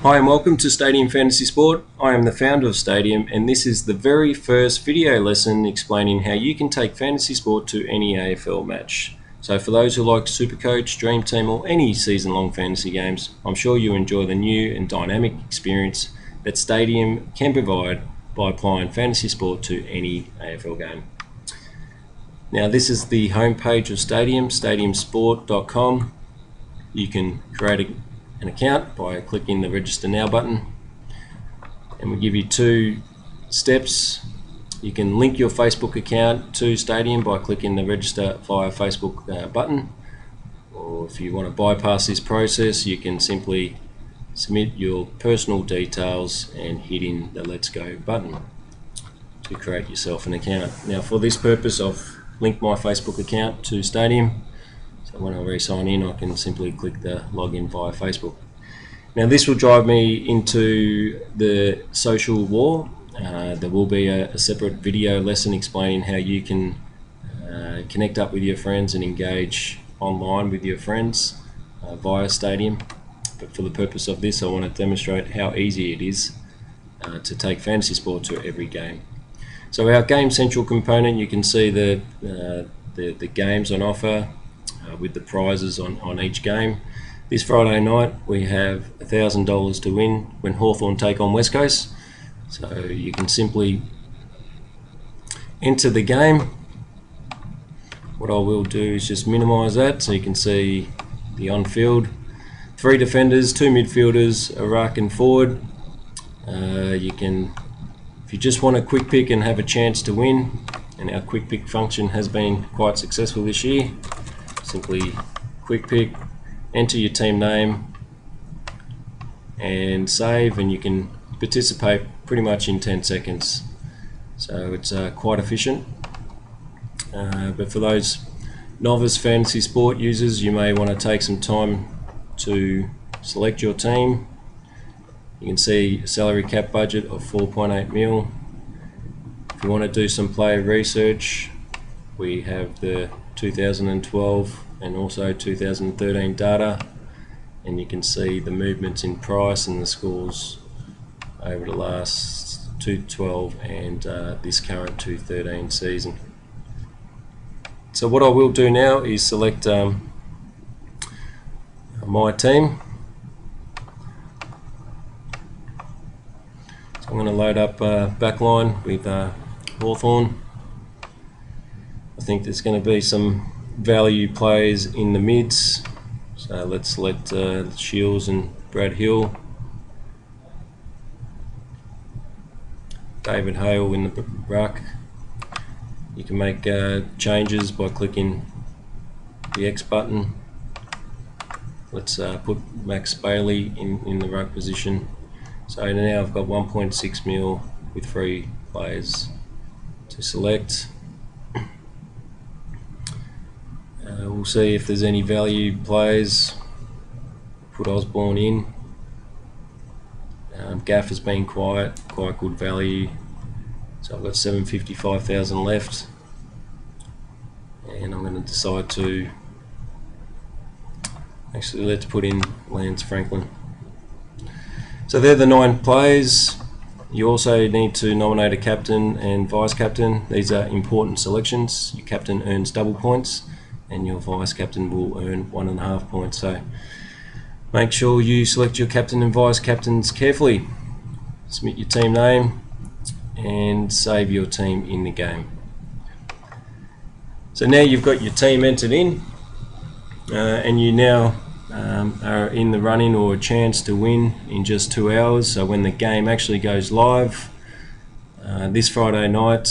Hi and welcome to Stadium Fantasy Sport. I am the founder of Stadium and this is the very first video lesson explaining how you can take fantasy sport to any AFL match. So for those who like Supercoach, Dream Team or any season-long fantasy games, I'm sure you'll enjoy the new and dynamic experience that Stadium can provide by applying fantasy sport to any AFL game. Now this is the homepage of Stadium, stadiumsport.com. You can create an account by clicking the register now button, and we give you two steps. You can link your Facebook account to Stadium by clicking the register via Facebook button, or if you want to bypass this process you can simply submit your personal details and hitting the let's go button to create yourself an account. Now for this purpose I've linked my Facebook account to Stadium. So when I re-sign in, I can simply click the login via Facebook. Now this will drive me into the social war. There will be a separate video lesson explaining how you can connect up with your friends and engage online with your friends via Stadium. But for the purpose of this, I want to demonstrate how easy it is to take fantasy sport to every game. So our Game Central component, you can see the games on offer with the prizes on each game. This Friday night we have $1,000 to win when Hawthorn take on West Coast. So you can simply enter the game. What I will do is just minimize that so you can see the on-field. 3 defenders, 2 midfielders, a ruck and forward. You can, if you just want a quick pick and have a chance to win, and our quick pick function has been quite successful this year, simply quick pick, enter your team name and save, and you can participate pretty much in 10 seconds. So it's quite efficient. But for those novice fantasy sport users, you may want to take some time to select your team. You can see a salary cap budget of 4.8 mil. If you want to do some player research, we have the 2012 and also 2013 data, and you can see the movements in price and the scores over the last 2012 and this current 2013 season. So what I will do now is select my team. So I'm going to load up backline with Hawthorn. I think there's going to be some value plays in the mids, so let's select Shields and Brad Hill, David Hale in the ruck. You can make changes by clicking the X button. Let's put Max Bailey in the ruck position. So now I've got 1.6 mil with 3 players to select. We'll see if there's any value plays. Put Osborne in. Gaff has been quite good value. So I've got 755,000 left, and I'm going to decide to actually let's put in Lance Franklin. So they're the 9 players. You also need to nominate a captain and vice captain. These are important selections. Your captain earns double points, and your vice captain will earn 1.5 points. So make sure you select your captain and vice captains carefully. Submit your team name and save your team in the game. So now you've got your team entered in, and you now are in the running or a chance to win in just 2 hours. So when the game actually goes live this Friday night,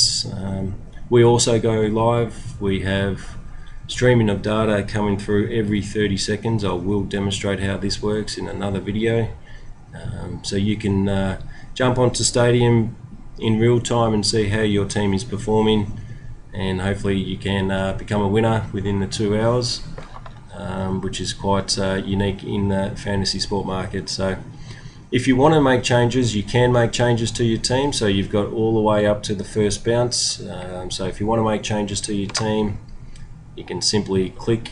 we also go live. We have streaming of data coming through every 30 seconds. I will demonstrate how this works in another video. So you can jump onto Stadium in real time and see how your team is performing, and hopefully you can become a winner within the 2 hours, which is quite unique in the fantasy sport market. So if you want to make changes, you can make changes to your team. So you've got all the way up to the first bounce. So if you want to make changes to your team, you can simply click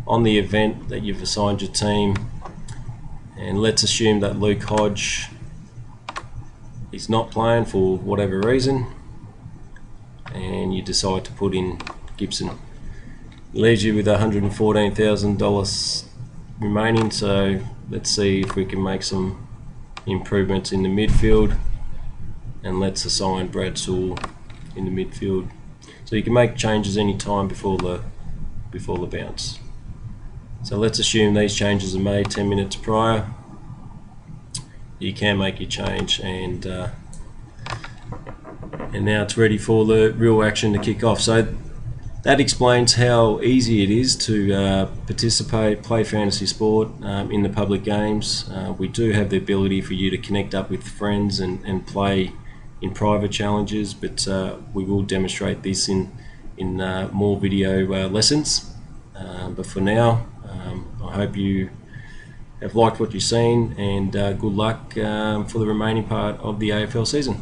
on the event that you've assigned your team And let's assume that Luke Hodge is not playing for whatever reason, and you decide to put in Gibson. Leaves you with $114,000 remaining, so let's see if we can make some improvements in the midfield, and let's assign Brad Sewell in the midfield. So you can make changes any time before the bounce. So let's assume these changes are made 10 minutes prior. You can make your change, and now it's ready for the real action to kick off. So that explains how easy it is to participate, play fantasy sport in the public games. We do have the ability for you to connect up with friends and play in private challenges, but we will demonstrate this in more video lessons. But for now, I hope you have liked what you've seen, and good luck for the remaining part of the AFL season.